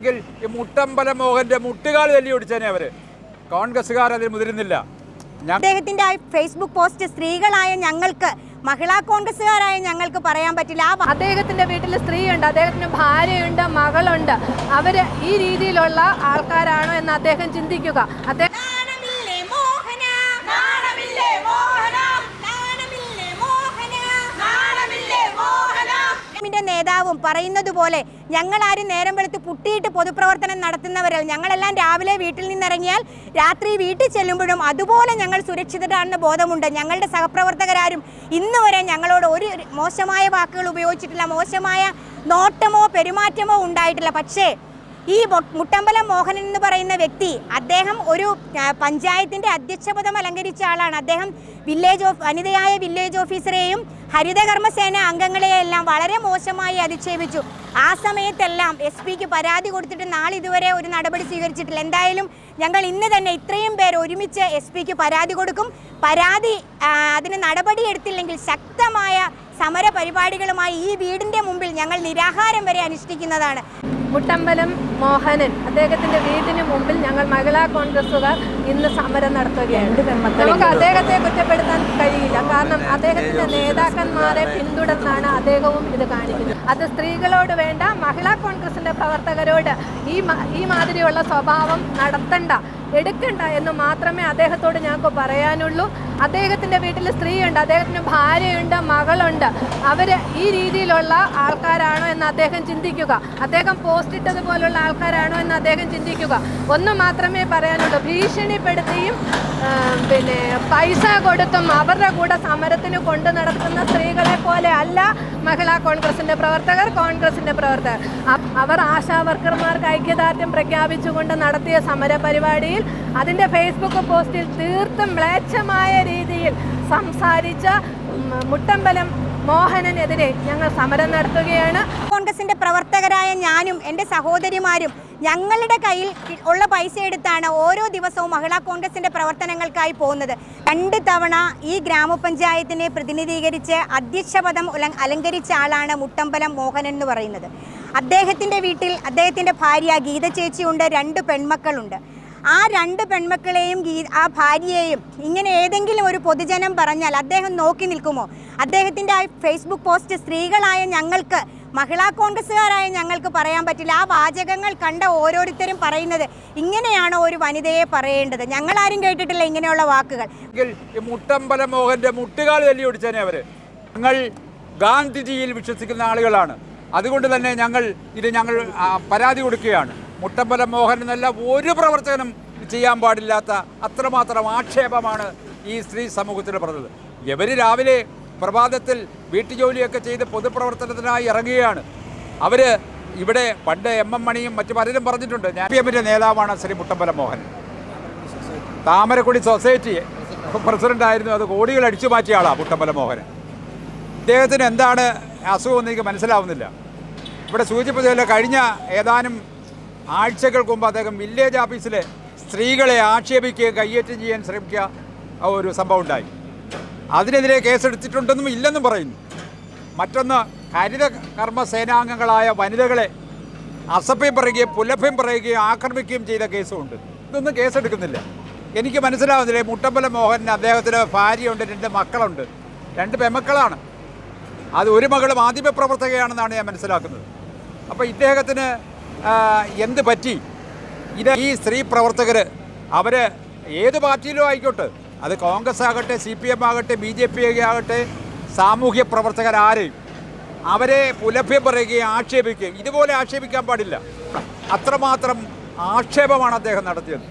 ഈ മുട്ടമ്പലം മോഹന്റെ മുട്ടുകാൽ തല്ലി ഒടിച്ചേനെ അവര് കോൺഗ്രസ്സുകാർ അതിൽ മുതിരുന്നില്ല. അദ്ദേഹത്തിന്റെ ഫേസ്ബുക്ക് പോസ്റ്റ് സ്ത്രീകളായ ഞങ്ങൾക്ക്, മഹിളാ കോൺഗ്രസ്സുകാരായ ഞങ്ങൾക്ക് പറയാൻ പറ്റില്ല. അദ്ദേഹത്തിന്റെ വീട്ടിൽ സ്ത്രീയുണ്ട്, അദ്ദേഹത്തിന് ഭാര്യയുണ്ട്, മകളുണ്ട്. അവര് ഈ രീതിയിലുള്ള ആൾക്കാരാണോ എന്ന് അദ്ദേഹം ചിന്തിക്കുക. അദ്ദേഹം നേതാവും പറയുന്നത് പോലെ ഞങ്ങളാരും നേരം വെളുത്ത് പുട്ടിയിട്ട് പൊതുപ്രവർത്തനം നടത്തുന്നവരല്ല. ഞങ്ങളെല്ലാം രാവിലെ വീട്ടിൽ നിന്നിറങ്ങിയാൽ രാത്രി വീട്ടിൽ ചെല്ലുമ്പോഴും അതുപോലെ ഞങ്ങൾ സുരക്ഷിതരാണെന്ന് ബോധമുണ്ട്. ഞങ്ങളുടെ സഹപ്രവർത്തകരാരും ഇന്ന് വരെ ഞങ്ങളോട് ഒരു മോശമായ വാക്കുകൾ ഉപയോഗിച്ചിട്ടില്ല, മോശമായ നോട്ടമോ പെരുമാറ്റമോ ഉണ്ടായിട്ടില്ല. പക്ഷേ ഈ മുട്ടമ്പലം മോഹനൻ എന്ന് പറയുന്ന വ്യക്തി, അദ്ദേഹം ഒരു പഞ്ചായത്തിൻ്റെ അധ്യക്ഷപദം അലങ്കരിച്ച ആളാണ്. അദ്ദേഹം വനിതയായ വില്ലേജ് ഓഫീസറെയും ഹരിതകർമ്മസേന അംഗങ്ങളെയെല്ലാം വളരെ മോശമായി അധിക്ഷേപിച്ചു. ആ സമയത്തെല്ലാം SP-ക്ക് പരാതി കൊടുത്തിട്ട് നാളിതുവരെ ഒരു നടപടി സ്വീകരിച്ചിട്ടില്ല. എന്തായാലും ഞങ്ങൾ ഇന്ന് തന്നെ ഇത്രയും പേർ ഒരുമിച്ച് SP-ക്ക് പരാതി കൊടുക്കും. അതിന് നടപടി എടുത്തില്ലെങ്കിൽ ശക്തമായ സമര പരിപാടികളുമായി ഈ വീടിൻ്റെ മുമ്പിൽ ഞങ്ങൾ നിരാഹാരം വരെ അനുഷ്ഠിക്കുന്നതാണ്. മുട്ടമ്പലം മോഹനൻ അദ്ദേഹത്തിന്റെ വീടിന് മുമ്പിൽ ഞങ്ങൾ മഹിളാ കോൺഗ്രസ്സുകാർ ഇന്ന് സമരം നടത്തുകയാണ്. നമുക്ക് അദ്ദേഹത്തെ കുറ്റപ്പെടുത്താൻ കഴിയില്ല, കാരണം അദ്ദേഹത്തിന്റെ നേതാക്കന്മാരെ പിന്തുടർന്നാണ് അദ്ദേഹവും ഇത് കാണിക്കുന്നത്. അത് സ്ത്രീകളോട് വേണ്ട, മഹിളാ കോൺഗ്രസിന്റെ പ്രവർത്തകരോട് ഈ മാതിരിയുള്ള സ്വഭാവം എടുക്കണ്ട എന്ന് മാത്രമേ അദ്ദേഹത്തോട് ഞങ്ങൾക്ക് പറയാനുള്ളൂ. അദ്ദേഹത്തിന്റെ വീട്ടിൽ സ്ത്രീയുണ്ട്, അദ്ദേഹത്തിന് ഭാര്യയുണ്ട്, മകളുണ്ട്. അവര് ഈ രീതിയിലുള്ള ആൾക്കാരാണോ എന്ന് അദ്ദേഹം ചിന്തിക്കുക. അദ്ദേഹം പോസ്റ്റ് ഇട്ടതുപോലുള്ള ആൾക്കാരാണോ എന്ന് അദ്ദേഹം ചിന്തിക്കുക. ഒന്ന് മാത്രമേ പറയാനുള്ളൂ, ഭീഷണിപ്പെടുത്തിയും പൈസ കൊടുത്തും അവരുടെ കൂടെ സമരത്തിന് കൊണ്ടു നടക്കുന്ന സ്ത്രീകളെ പോലെ അല്ല മഹിളാ കോൺഗ്രസിന്റെ പ്രവർത്തകർ. അവർ ആശാവർക്കർമാർക്ക് ഐക്യദാർഢ്യം പ്രഖ്യാപിച്ചുകൊണ്ട് നടത്തിയ സമര പരിപാടിയിൽ അതിന്റെ ഫേസ്ബുക്ക് പോസ്റ്റിൽ തീർത്തും മ്ലേച്ഛമായ രീതിയിൽ സംസാരിച്ച മുട്ടമ്പലം മോഹനനെതിരെ ഞങ്ങൾ സമരം നടത്തുകയാണ്. കോൺഗ്രസിന്റെ പ്രവർത്തകരായ ഞാനും എൻ്റെ സഹോദരിമാരും ഞങ്ങളുടെ കയ്യിൽ ഉള്ള പൈസ എടുത്താണ് ഓരോ ദിവസവും മഹിളാ കോൺഗ്രസിന്റെ പ്രവർത്തനങ്ങൾക്കായി പോകുന്നത്. 2 തവണ ഈ ഗ്രാമപഞ്ചായത്തിനെ പ്രതിനിധീകരിച്ച് അധ്യക്ഷപദം അലങ്കരിച്ച ആളാണ് മുട്ടമ്പലം മോഹനൻ എന്ന് പറയുന്നത്. അദ്ദേഹത്തിൻ്റെ വീട്ടിൽ അദ്ദേഹത്തിൻ്റെ ഭാര്യ ഗീത ചേച്ചിയുണ്ട്, 2 പെൺമക്കളുണ്ട്. ആ 2 പെൺമക്കളെയും ആ ഭാര്യയെയും ഇങ്ങനെ ഏതെങ്കിലും ഒരു പൊതുജനം പറഞ്ഞാൽ അദ്ദേഹം നോക്കി നിൽക്കുമോ? അദ്ദേഹത്തിൻ്റെ ഫേസ്ബുക്ക് പോസ്റ്റ് സ്ത്രീകളായ ഞങ്ങൾക്ക്, മഹിളാ കോൺഗ്രസ്സുകാരായ ഞങ്ങൾക്ക് പറയാൻ പറ്റില്ല. ആ വാചകങ്ങൾ കണ്ട ഓരോരുത്തരും പറയുന്നത് ഇങ്ങനെയാണോ ഒരു വനിതയെ പറയേണ്ടത്? ഞങ്ങളാരും കേട്ടിട്ടില്ല ഇങ്ങനെയുള്ള വാക്കുകൾ. മുട്ടമ്പലം മോഹന്റെ മുട്ടുകാൽ തല്ലി ഒടിച്ചേനെ അവര്. ഞങ്ങൾ ഗാന്ധിജിയിൽ വിശ്വസിക്കുന്ന ആളുകളാണ്. അതുകൊണ്ട് തന്നെ ഞങ്ങൾ പരാതി കൊടുക്കുകയാണ്. മുട്ടമ്പലം മോഹൻ എന്നല്ല ഒരു പ്രവർത്തനം ചെയ്യാൻ പാടില്ലാത്ത അത്രമാത്രം ആക്ഷേപമാണ് ഈ സ്ത്രീ സമൂഹത്തിൽ പറഞ്ഞത്. ഇവർ രാവിലെ പ്രഭാതത്തിൽ വീട്ടുജോലിയൊക്കെ ചെയ്ത് പൊതുപ്രവർത്തനത്തിനായി ഇറങ്ങുകയാണ്. അവർ ഇവിടെ പണ്ട് MM മണിയും മറ്റു പലരും പറഞ്ഞിട്ടുണ്ട്. PMന്റെ നേതാവാണ് ശ്രീ മുട്ടമ്പലം മോഹൻ. താമരക്കുടി സൊസൈറ്റി പ്രസിഡൻ്റായിരുന്നു. അത് കോടികൾ അടിച്ചു മാറ്റിയ ആളാണ് മുട്ടമ്പലം മോഹൻ. ഇദ്ദേഹത്തിന് എന്താണ് അസുഖമെന്ന് എനിക്ക് മനസ്സിലാവുന്നില്ല. ഇവിടെ സൂചിപ്പിച്ചതിൽ കഴിഞ്ഞ ഏതാനും ആഴ്ചകൾക്ക് മുമ്പ് അദ്ദേഹം വില്ലേജ് ഓഫീസിലെ സ്ത്രീകളെ ആക്ഷേപിക്കുകയും കയ്യേറ്റം ചെയ്യാൻ ശ്രമിക്കുക ഒരു സംഭവം ഉണ്ടായി. അതിനെതിരെ കേസെടുത്തിട്ടുണ്ടെന്നും ഇല്ലെന്നും പറയുന്നു. മറ്റൊന്ന്, ഹരിത കർമ്മ സേനാംഗങ്ങളായ വനിതകളെ അസഭ്യം പറയുകയും പുലഭ്യം പറയുകയും ആക്രമിക്കുകയും ചെയ്ത കേസുമുണ്ട്. ഇതൊന്നും കേസെടുക്കുന്നില്ല. എനിക്ക് മനസ്സിലാവുന്നില്ല. മുട്ടമ്പലം മോഹൻ അദ്ദേഹത്തിന് ഭാര്യയുണ്ട്, 2 മക്കളുണ്ട്, 2 പെൺമക്കളാണ്. അത് ഒരു മകൾ മാധ്യമപ്രവർത്തകയാണെന്നാണ് ഞാൻ മനസ്സിലാക്കുന്നത്. അപ്പോൾ ഇദ്ദേഹത്തിന് എന്ത് പറ്റി? ഈ സ്ത്രീ പ്രവർത്തകർ അവർ ഏത് പാർട്ടിയിലും ആയിക്കോട്ടെ, അത് കോൺഗ്രസ് ആകട്ടെ, CPM ആകട്ടെ, BJP ആകട്ടെ, സാമൂഹ്യ പ്രവർത്തകരാരെയും അവരെ പുലഭ്യം പറയുകയും ആക്ഷേപിക്കുകയും ഇതുപോലെ ആക്ഷേപിക്കാൻ പാടില്ല. അത്രമാത്രം ആക്ഷേപമാണ് അദ്ദേഹം നടത്തിയത്.